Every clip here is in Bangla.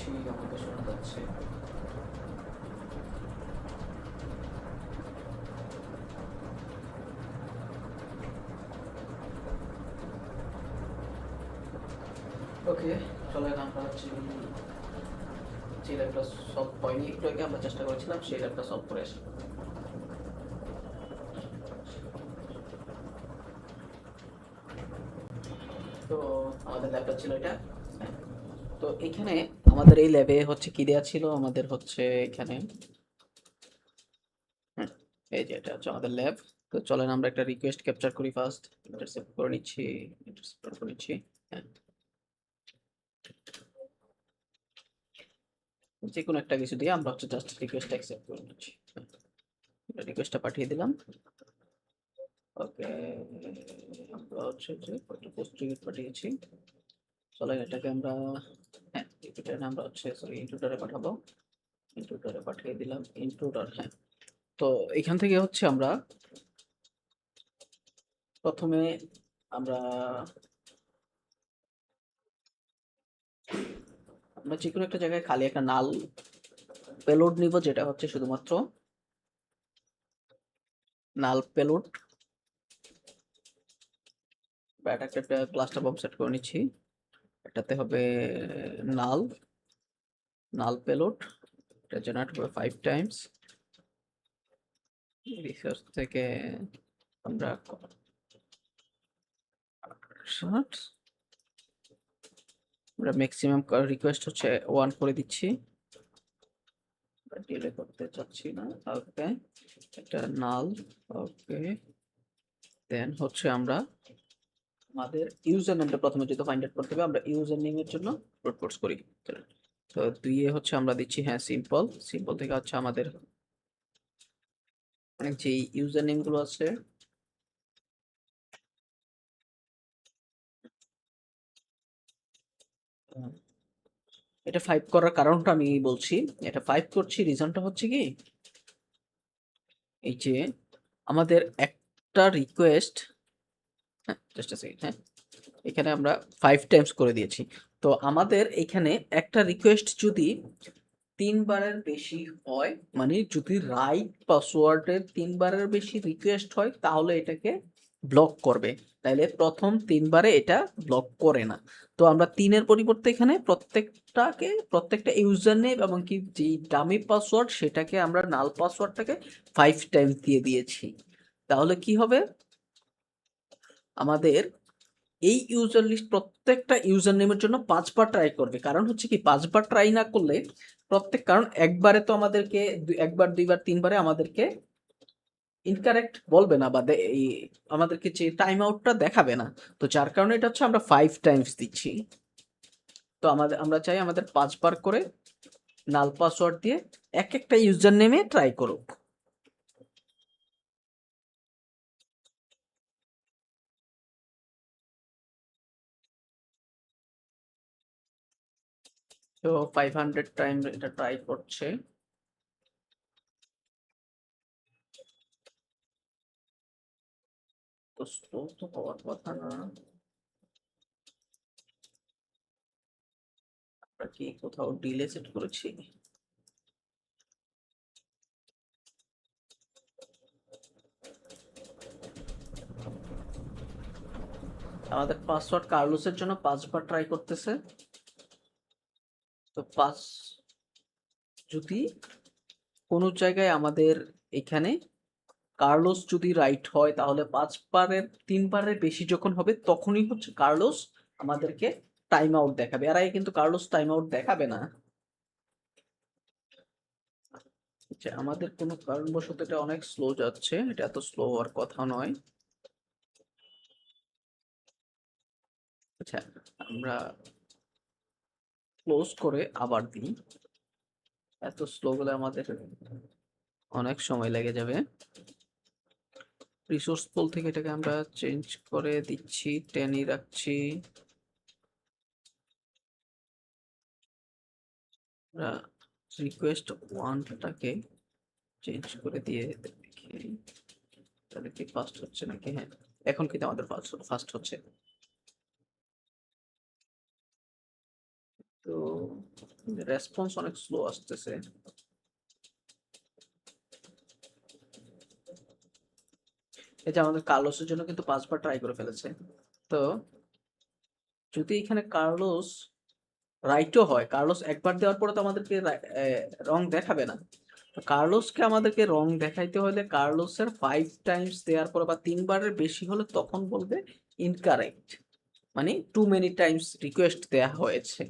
করছি, আমাকে শোনা যাচ্ছে। ওকে, চলেন আমরা হচ্ছে যে ল্যাবটা সলভ হয়নি একটু আগে আমরা চেষ্টা করেছিলাম সেই ল্যাবটা সলভ করে আসি। তো আমাদের ল্যাবটা ছিল এটা। হ্যাঁ, তো এখানে আমাদের এই ল্যাবে হচ্ছে কি দেওয়া ছিল, আমাদের হচ্ছে এখানে হুম, এই যে এটা হচ্ছে আমাদের ল্যাব। তো চলেন আমরা একটা রিকোয়েস্ট ক্যাপচার করি, ফার্স্ট ইন্টারসেপ্ট করে নিচ্ছি, ইন্টারসেপ্ট করে নিচ্ছি। হ্যাঁ, যে কোনো একটা কিছু দিয়ে আমরা হচ্ছে জাস্ট রিকোয়েস্ট অ্যাকসেপ্ট করে নিচ্ছি। রিকোয়েস্টটা পাঠিয়ে দিলাম। ওকে, আমরা হচ্ছে যে একটা পোস্ট টিকিট পাঠিয়েছি। চলেন এটাকে আমরা হ্যাঁ এটা আমরা হচ্ছে সরি ইনট্রুডারে পাঠাবো। ইনট্রুডারে পাঠিয়ে দিলাম ইনট্রুডার। হ্যাঁ, তো এখান থেকে হচ্ছে আমরা প্রথমে আমরা আমরা যে কোনো একটা জায়গায় খালি একটা নাল পেলোড নিব, যেটা হচ্ছে শুধুমাত্র নাল পেলোড। বা এটা একটা ক্লাস্টার বম্ব সেট করে নিচ্ছি। এটাতে হবে নাল নাল পেলোড। এটা জেনারেট হবে 5 টাইমস। রিসার্চ থেকে আমরা আমরা ম্যাক্সিমাম রিকোয়েস্ট হচ্ছে 1 করে দিচ্ছি, ডিলে করতে চাচ্ছি না। ওকে, এটা নাল। ওকে, দেন হচ্ছে আমরা আমাদের ইউজার নেমটা প্রথমে যেহেতু ফাইন্ড আউট করতে হবে, আমরা ইউজার নেমের জন্য ব্রুট ফোর্স করি। তো দুইয়ে হচ্ছে আমরা দিচ্ছি হ্যাঁ সিম্পল। সিম্পল থেকে হচ্ছে আমাদের যে ইউজার নেম গুলো আছে এটা 5 করার কারণটা আমি বলছি। এটা 5 করছি, রিজনটা হচ্ছে কি এই যে আমাদের একটা রিকোয়েস্ট, হ্যাঁ জাস্ট আ সেকেন্ড, হ্যাঁ এখানে আমরা 5 টাইমস করে দিয়েছি। তো আমাদের এখানে একটা রিকোয়েস্ট যদি ৩ বারের বেশি হয়, মানে যদি রাইট পাসওয়ার্ডের ৩ বারের বেশি রিকোয়েস্ট হয় তাহলে এটাকে ব্লক করবে। তাইলে প্রথম ৩ বারে এটা ব্লক করে না। তো আমরা ৩ এর পরিবর্তে এখানে প্রত্যেকটা ইউজার নেম এবং কি যে ডামি পাসওয়ার্ড সেটাকে আমরা নাল পাসওয়ার্ডটাকে 5 টাইমস দিয়ে দিয়েছি। তাহলে কি হবে, আমাদের এই ইউজার লিস্ট প্রত্যেকটা ইউজার নেমের জন্য ৫ বার ট্রাই করবে। কারণ হচ্ছে কি ৫ বার ট্রাই না করলে কারণ একবারে তো আমাদেরকে ১ বার ২ বার ৩ বারে আমাদেরকে ইনকারেক্ট বলবে না বা আমাদেরকে যে টাইম আউটটা দেখাবে না। তো যার কারণে এটা হচ্ছে আমরা ৫ টাইমস দিচ্ছি। তো আমরা চাই আমাদের ৫ বার করে নাল পাসওয়ার্ড দিয়ে একটা ইউজার নেমে ট্রাই করুক। তো 500 টাইম এটা ট্রাই করছে। তো স্লো তো হওয়ার কথা না। আমরা কি কোথাও ডিলে সেট করেছি? আমাদের পাসওয়ার্ড কার্লোসের জন্য ৫ বার ট্রাই করতেছে। তো ৫ যদি কোনো জায়গায় আমাদের এখানে কার্লোস যদি রাইট হয় তাহলে ৫ বারের ৩ বারের বেশি যখন হবে তখনই হচ্ছে কার্লোস আমাদেরকে টাইম আউট দেখাবে। এর আগে কিন্তু কার্লোস টাইম আউট দেখাবে না। আচ্ছা, আমাদের কোনো কারণবশত এটা অনেক স্লো যাচ্ছে। এটা এত স্লো হওয়ার কথা নয়। আচ্ছা, আমরা ক্লোজ করে আবার দিই। এত স্লো হলে আমাদের অনেক সময় লেগে যাবে। রিসোর্স পুল থেকে এটাকে আমরা চেঞ্জ করে দিচ্ছি, 10ই রাখছি। আমরা রিকোয়েস্ট 1টাকে চেঞ্জ করে দিয়ে দেখি তাহলে কি ফাস্ট হচ্ছে নাকি। হ্যাঁ, এখন কিন্তু আমাদের ফাস্ট হচ্ছে। তো রেসপন্স অনেক স্লো আসতেছে। এই যে আমাদের কার্লোসের জন্য কিন্তু 5 বার ট্রাই করে ফেলেছে। তো যদি এখানে কার্লোস রাইটও হয়, কার্লোস একবার দেওয়ার পরে তো আমাদেরকে রং দেখাবে না। তো কার্লোসকে আমাদেরকে রং দেখাইতে হলে কার্লোসের 5 টাইমস দেওয়ার পরে বা 3 বারের বেশি হলে তখন বলবে ইনকারেক্ট, মানে টু মেনি টাইমস রিকোয়েস্ট দেয়া হয়েছে।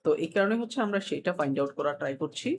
তো এই কারণে হচ্ছে আমরা সেটা ফাইন্ড আউট করার ট্রাই করছি।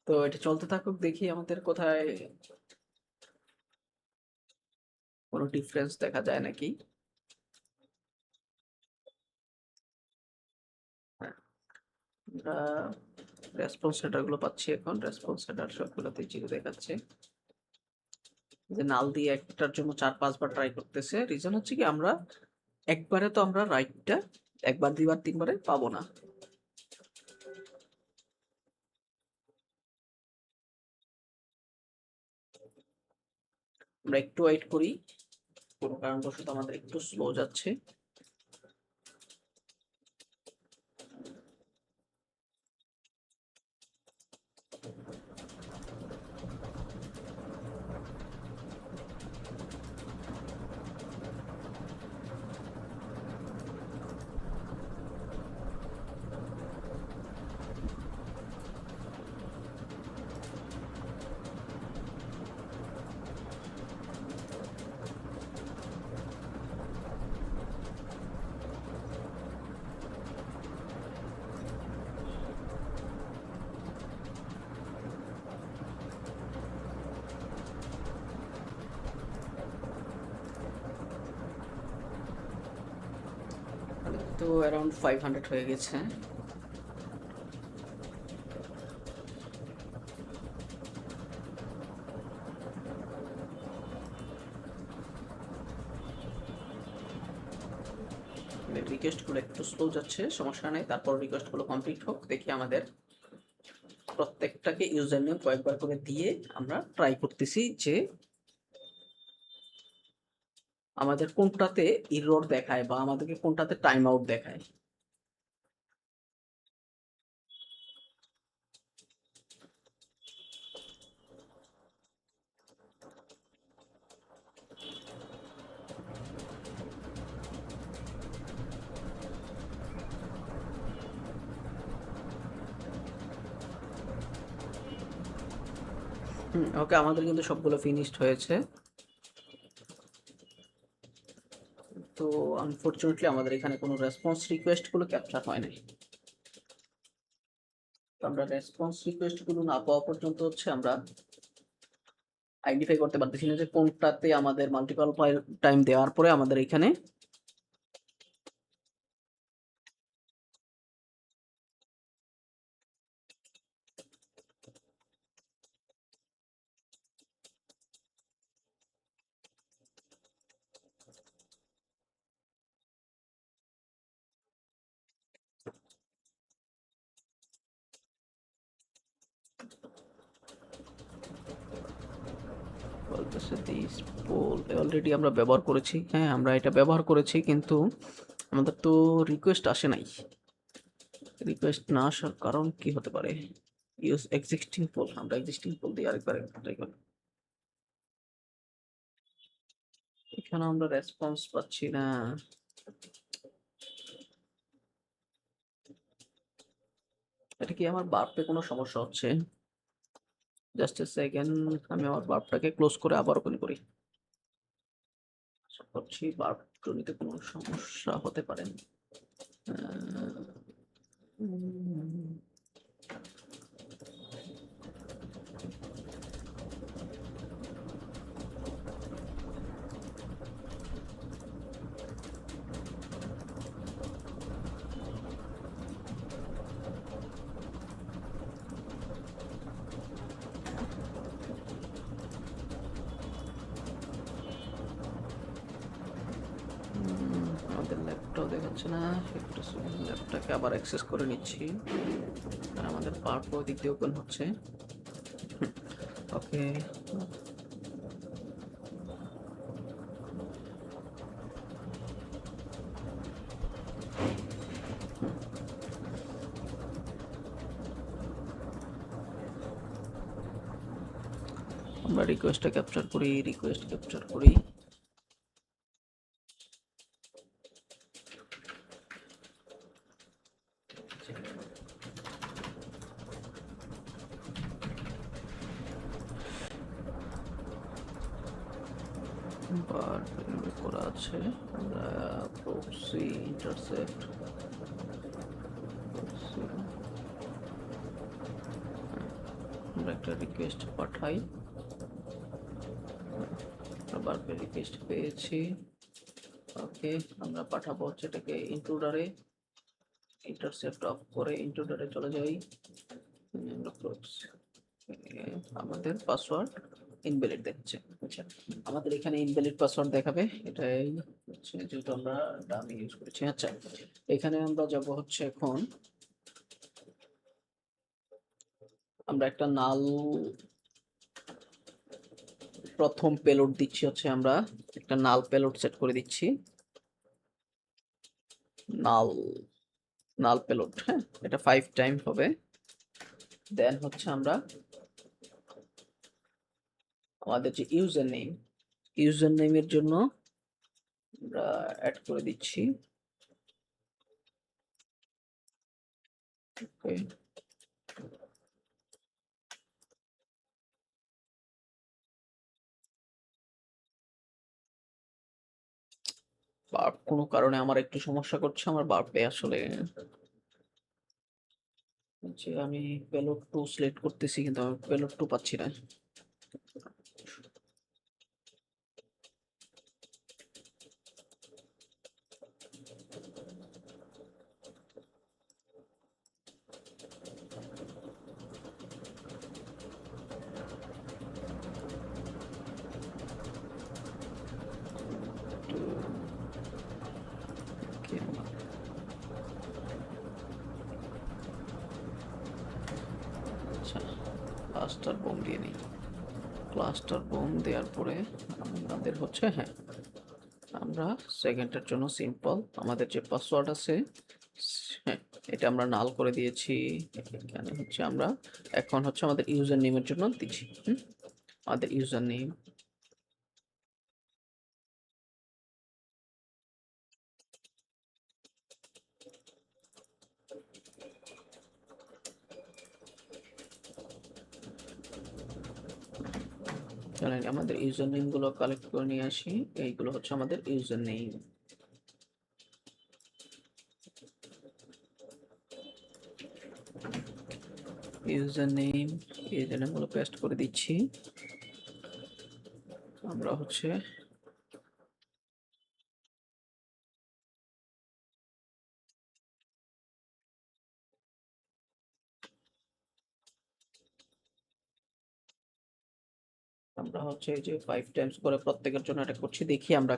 তো এটা চলতে থাকুক, দেখি আমাদের কোথায় কোনো ডিফারেন্স দেখা যায় নাকি। হ্যাঁ, আমরা রেসপন্স সেটার গুলো পাচ্ছি, এখন রেসপন্স সেটার সবগুলোতে জিরো দেখাচ্ছে। যে নাল দিয়ে একটার জন্য 4-5 বার ট্রাই করতেছে, রিজন হচ্ছে কি আমরা একবারে তো আমরা রাইটটা একবার 2 বার 3 বারে পাবো না। আমরা একটু ওয়েট করি, কোনো কারণবশত আমাদের একটু স্লো যাচ্ছে। তো অ্যারাউন্ড 500 হয়ে গেছে। রিকোয়েস্টগুলো একটু স্লো যাচ্ছে, সমস্যা নেই, তারপর রিকোয়েস্টগুলো কমপ্লিট হোক। দেখি আমাদের প্রত্যেকটাকে ইউজার নেম কয়েকবার করে দিয়ে আমরা ট্রাই করতেছি যে আমাদের কোনটাতে এরর দেখায় বা আমাদেরকে কোনটাতে টাইম আউট দেখায়। ওকে, আমাদের কিন্তু সবগুলো ফিনিশড হয়েছে। তো আনফরচুনেটলি আমাদের এখানে কোনো রেসপন্স রিকোয়েস্ট গুলো ক্যাপচার হয় নাই। তো আমরা রেসপন্স রিকোয়েস্ট গুলো না পাওয়া পর্যন্ত হচ্ছে আমরা আইডেন্টিফাই করতে পারতেছি না যে কোনটাতে আমাদের মাল্টিপল টাইম দেওয়ার পরে আমাদের এখানে বলতেছে দিস পোল অলরেডি আমরা ব্যবহার করেছি। হ্যাঁ, আমরা এটা ব্যবহার করেছি, কিন্তু আমাদের তো রিকোয়েস্ট আসে নাই। রিকোয়েস্ট না আসার কারণ কি হতে পারে? ইউজ এক্সিস্টিং পোল, আমরা এক্সিস্টিং পোল দিয়ে আরেকবার ট্রাই করি। এখানে আমরা রেসপন্স পাচ্ছি না। এটা কি আমার বার্পে কোনো সমস্যা হচ্ছে? জাস্ট এ সেকেন্ড, আমি আমার বার্পটাকে ক্লোজ করে আবার ওপেন করি। আশা করছি বার্প জনিত কোনো সমস্যা হতে পারে। উম, যাচ্ছে না, একটু ল্যাপটাকে আবার অ্যাক্সেস করে নিচ্ছি, আর আমাদের পাওয়ার প্রো দিক দিয়ে ওপেন হচ্ছে। ওকে, আমরা রিকোয়েস্টটা ক্যাপচার করি, রিকোয়েস্ট ক্যাপচার করি। বার করা আছে, আমরা প্রক্সি ইন্টারসেপ্ট, আমরা একটা রিকোয়েস্ট পাঠাই, আবার রিকোয়েস্ট পেয়েছি। ওকে, আমরা পাঠাবো হচ্ছে এটাকে ইন্ট্রুডারে, ইন্টারসেপ্ট অফ করে ইন্ট্রুডারে চলে যাই। আমরা proxy, আমাদের পাসওয়ার্ড ইনভ্যালিড দেখাচ্ছে। আচ্ছা, আমাদের এখানে ইনভ্যালিড পাসওয়ার্ড দেখাবে, এটাই হচ্ছে যেহেতু আমরা ডামি ইউজ করেছি। আচ্ছা, এখানে আমরা যাব হচ্ছে এখন আমরা একটা নাল প্রথম পেলোড দিচ্ছি, হচ্ছে আমরা একটা নাল পেলোড সেট করে দিচ্ছি, নাল নাল পেলোড। হ্যাঁ, এটা 5 টাইম হবে। দেন হচ্ছে আমরা আমাদের যে ইউজার নেমের জন্য আমরা অ্যাড করে দিচ্ছি। ওকে, বার্ব কোনো কারণে আমার একটু সমস্যা করছে, আমার বার্বে আসলে যে আমি পেলোড 2 সিলেক্ট করতেছি কিন্তু আমি পেলোড 2 পাচ্ছি না। Okay, আচ্ছা, ক্লাস্টার বোম দিয়ে নিই। ক্লাস্টার বোম দেওয়ার পরে আমাদের হচ্ছে, হ্যাঁ, আমরা সেকেন্ডের জন্য সিম্পল আমাদের যে পাসওয়ার্ড আছে, হ্যাঁ, এটা আমরা নাল করে দিয়েছি। এখানে হচ্ছে আমরা এখন হচ্ছে আমাদের ইউজার নেমের জন্য দিচ্ছি। আমাদের ইউজার নেম, চলেন আমাদের ইউজার নেম গুলো কালেক্ট করে নিয়ে আসি। এইগুলো হচ্ছে আমাদের ইউজার নেম। ইউজার নেম গুলো পেস্ট করে দিচ্ছি। আমরা হচ্ছে এই যে 5 টাইমস করে প্রত্যেকের জন্য এটা করছি, দেখি আমরা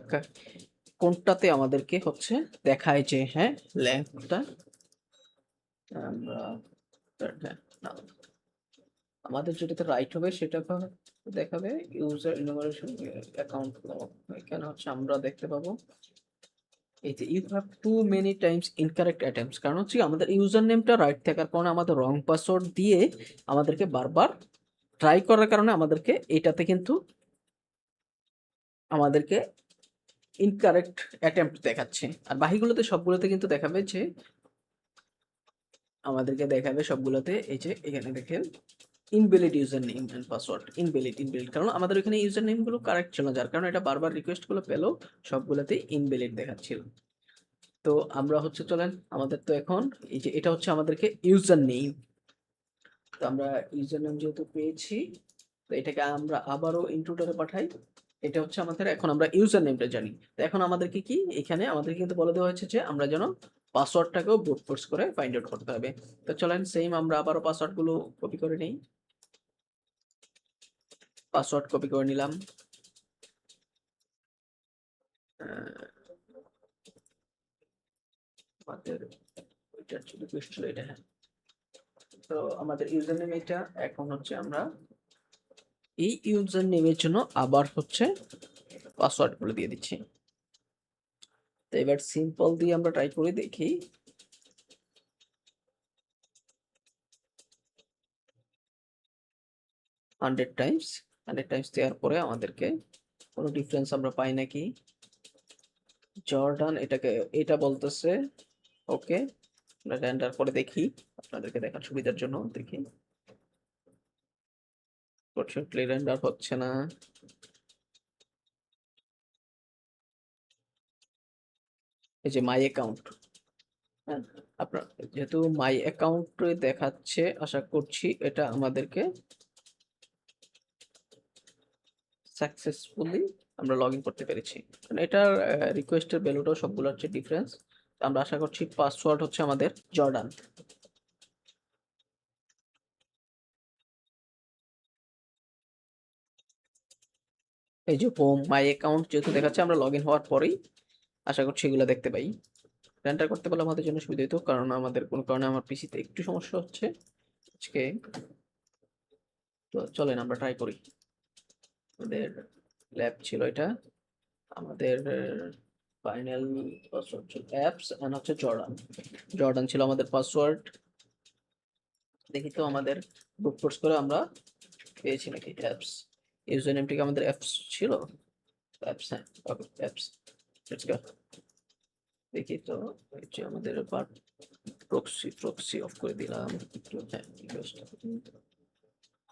কোনটাতে আমাদেরকে হচ্ছে দেখায় যে হ্যাঁ লেন্থটা আমরা, হ্যাঁ, না, আমাদের যেটাতে রাইট হবে সেটা দেখাবে ইউজার ইনোভেশন অ্যাকাউন্ট। এখানে হচ্ছে আমরা দেখতে পাবো এই যে you have too many times incorrect attempts, কারণ হচ্ছে আমাদের ইউজার নেমটা রাইট থাকার কারণে আমাদের রং পাসওয়ার্ড দিয়ে আমাদেরকে বারবার ট্রাই করার কারণে আমাদেরকে এটাতে কিন্তু আমাদেরকে ইনকারেক্ট অ্যাটেম্প্ট দেখাচ্ছে। আর বাকিগুলোতে সবগুলোতে কিন্তু দেখাবে যে আমাদেরকে দেখাবে সবগুলোতে এই যে এখানে দেখেন invalid user name and password, invalid, কারণ আমাদের এখানে ইউজার নেমগুলো কারেক্ট ছিল, যার কারণে এটা বারবার রিকোয়েস্টগুলো পেলো সবগুলোতেই ইনভ্যালিড দেখাচ্ছিল। তো আমরা হচ্ছে চলেন আমাদের তো এখন এই যে এটা হচ্ছে আমাদেরকে ইউজার নেম, তো আমরা ইউজার নেম যেহেতু পেয়েছি তো এটাকে আমরা আবারও ইনট্রুডারে পাঠাই। এটা হচ্ছে আমাদের, এখন আমরা ইউজার নেমটা জানি, তো এখন আমাদেরকে কি এখানে আমাদের কিন্তু বলে দেওয়া হয়েছে যে আমরা যেন পাসওয়ার্ডটাকেও ব্রুট ফোর্স করে ফাইন্ড আউট করতে হবে। তো চলেন সেম আমরা আবারও পাসওয়ার্ড গুলো কপি করে নেই, পাসওয়ার্ড কপি করে নিলাম। আমাদের ওইটা রিকোয়েস্ট ছিল এটা, হ্যাঁ। তো আমাদের ইউজার নেম এটা, এখন হচ্ছে আমরা এই ইউজার নেমের জন্য আবার হচ্ছে পাসওয়ার্ড গুলো দিয়ে দিচ্ছি। তো এবার সিম্পল দিয়ে আমরা ট্রাই করে দেখি। 100 টাইমস দেওয়ার পরে আমাদেরকে কোনো ডিফারেন্স আমরা পাই নাকি। জর্ডান এটাকে এটা বলতেছে ওকে, আমরা রেন্ডার করে দেখি আপনাদেরকে দেখার সুবিধার জন্য দেখি। ফরচুনেটলি রেন্ডার হচ্ছে না। এই যে মাই অ্যাকাউন্ট, হ্যাঁ, আপনার যেহেতু মাই অ্যাকাউন্টে দেখাচ্ছে, আশা করছি এটা আমাদেরকে সাকসেসফুলি আমরা লগ ইন করতে পেরেছি। কারণ এটার রিকোয়েস্টের ভ্যালুটাও সবগুলো হচ্ছে ডিফারেন্স। আমরা আশা করছি পাসওয়ার্ড হচ্ছে আমাদের জর্ডান। এই যে হোম মাই অ্যাকাউন্ট যেহেতু দেখাচ্ছে, আমরা লগ ইন হওয়ার পরেই আশা করছি এগুলো দেখতে পাই। এন্টার করতে পারলে আমাদের জন্য সুবিধা হতো, কারণ আমাদের কোনো কারণে আমার পিসিতে একটু সমস্যা হচ্ছে আজকে। তো চলেন আমরা ট্রাই করি। আমাদের ল্যাব ছিল এটা, আমাদের ফাইনাল পাসওয়ার্ড ছিল অ্যাপস এন্ড হচ্ছে জর্ডান। জর্ডান ছিল আমাদের পাসওয়ার্ড। দেখি তো আমাদের ব্রুট ফোর্স করে আমরা পেয়েছি নাকি। অ্যাপস ইউজার নেমটিকে আমাদের অ্যাপস ছিল। অ্যাপস, হ্যাঁ, ওকে অ্যাপস। Let's go. দেখি তো এই যে আমাদের প্রক্সি অফ করে দিলাম একটু, হ্যাঁ, request।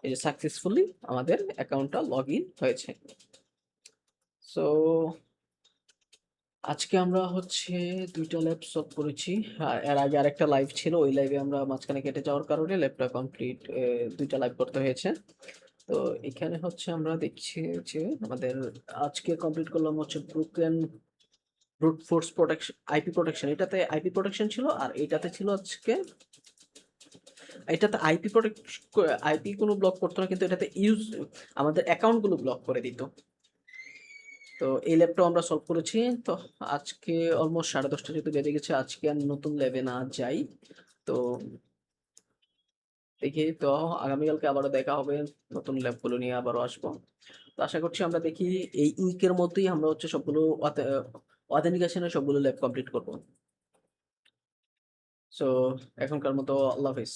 এই যে সাকসেসফুলি আমাদের অ্যাকাউন্টটা লগ ইন হয়েছে। সো আজকে আমরা হচ্ছে 2টা ল্যাব সলভ করেছি। আর এর আগে আরেকটা লাইভ ছিল, ওই লাইভে আমরা মাঝখানে কেটে যাওয়ার কারণে ল্যাবটা কমপ্লিট 2টা লাইভ করতে হয়েছে। তো এখানে হচ্ছে আমরা দেখছি যে আমাদের আজকে কমপ্লিট করলাম হচ্ছে brute force protection, IP protection. এটাতে আইপি প্রোটেকশন ছিল, আর এটাতে ছিল আজকে, এটাতে আইপি কোনো ব্লক করতো না, কিন্তু এটাতে আমাদের অ্যাকাউন্টগুলো ব্লক করে দিত। তো এই ল্যাবটা আমরা সলভ করেছি। তো আজকে অলমোস্ট 10:30 যেহেতু বেজে গেছে, আজকে আর নতুন ল্যাবে না যাই। তো দেখি তো আগামীকালকে আবারও দেখা হবে, নতুন ল্যাবগুলো নিয়ে আবারও আসবো। তো আশা করছি আমরা দেখি এই উইকের মধ্যেই আমরা হচ্ছে সবগুলো অথেন্টিকেশনের সবগুলো ল্যাব কমপ্লিট করবো। সো এখনকার মতো আল্লাহ হাফিজ।